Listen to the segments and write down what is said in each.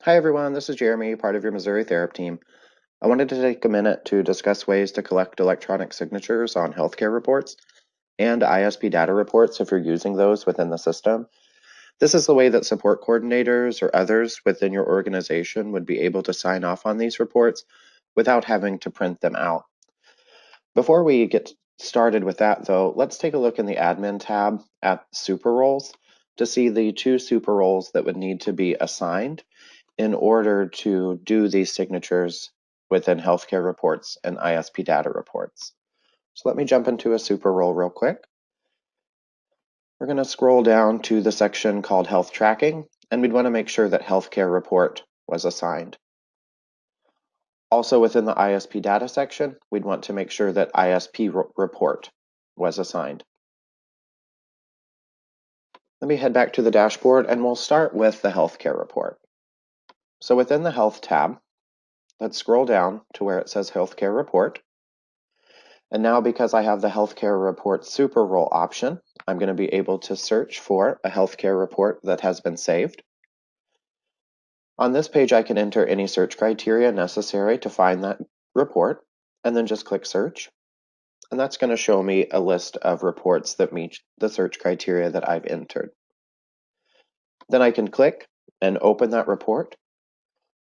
Hi everyone, this is Jeremy, part of your Missouri Therap team. I wanted to take a minute to discuss ways to collect electronic signatures on healthcare reports and ISP data reports if you're using those within the system. This is the way that support coordinators or others within your organization would be able to sign off on these reports without having to print them out. Before we get started with that though, let's take a look in the admin tab at super roles to see the two super roles that would need to be assigned in order to do these signatures within healthcare reports and ISP data reports. So let me jump into a super role real quick. We're going to scroll down to the section called Health Tracking, and we'd want to make sure that Healthcare Report was assigned. Also within the ISP data section, we'd want to make sure that ISP report was assigned. Let me head back to the dashboard and we'll start with the Healthcare Report. So within the Health tab, let's scroll down to where it says Healthcare Report. And now because I have the Healthcare Report Super Role option, I'm going to be able to search for a healthcare report that has been saved. On this page, I can enter any search criteria necessary to find that report, and then just click Search. And that's going to show me a list of reports that meet the search criteria that I've entered. Then I can click and open that report.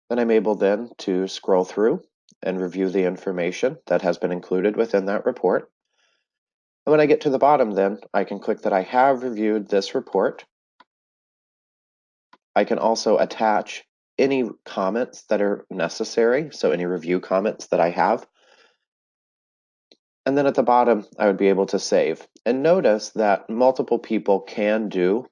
Then I'm able then to scroll through and review the information that has been included within that report. And when I get to the bottom then, I can click that I have reviewed this report. I can also attach any comments that are necessary, so any review comments that I have. And then at the bottom, I would be able to save. And notice that multiple people can do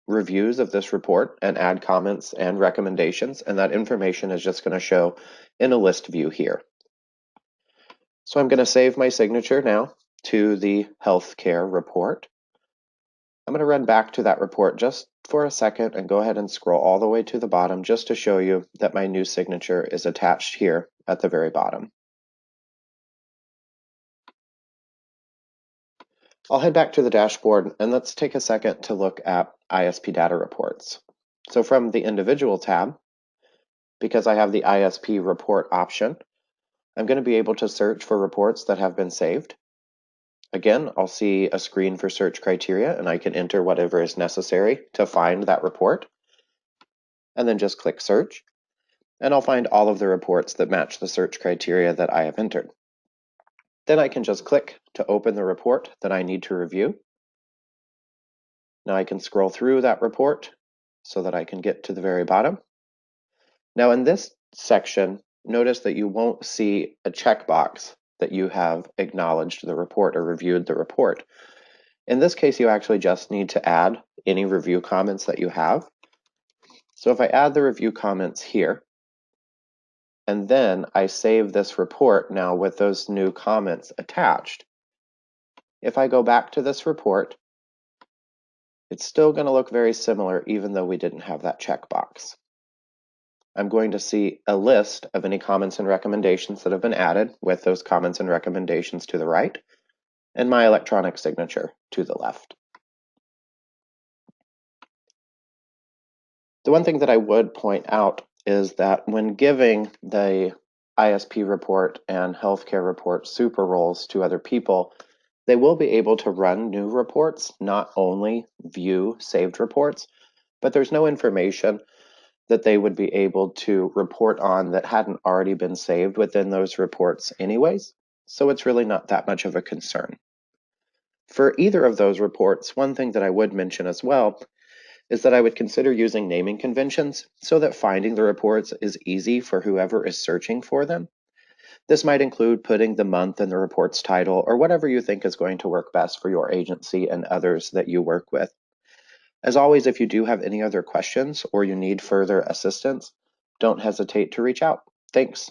reviews of this report and add comments and recommendations, and that information is just going to show in a list view here. So I'm going to save my signature now to the healthcare report. I'm going to run back to that report just for a second and go ahead and scroll all the way to the bottom just to show you that my new signature is attached here at the very bottom. I'll head back to the dashboard and let's take a second to look at ISP data reports. So from the individual tab, because I have the ISP report option, I'm going to be able to search for reports that have been saved. Again, I'll see a screen for search criteria and I can enter whatever is necessary to find that report. And then just click search. And I'll find all of the reports that match the search criteria that I have entered. Then I can just click to open the report that I need to review. Now I can scroll through that report so that I can get to the very bottom. Now in this section, notice that you won't see a checkbox that you have acknowledged the report or reviewed the report. In this case, you actually just need to add any review comments that you have. So if I add the review comments here, and then I save this report now with those new comments attached, if I go back to this report, it's still going to look very similar even though we didn't have that checkbox. I'm going to see a list of any comments and recommendations that have been added with those comments and recommendations to the right, and my electronic signature to the left. The one thing that I would point out is that when giving the ISP report and healthcare report super roles to other people, they will be able to run new reports, not only view saved reports, but there's no information that they would be able to report on that hadn't already been saved within those reports anyways. So it's really not that much of a concern. For either of those reports, one thing that I would mention as well is that I would consider using naming conventions so that finding the reports is easy for whoever is searching for them. This might include putting the month in the report's title or whatever you think is going to work best for your agency and others that you work with. As always, if you do have any other questions or you need further assistance, don't hesitate to reach out. Thanks.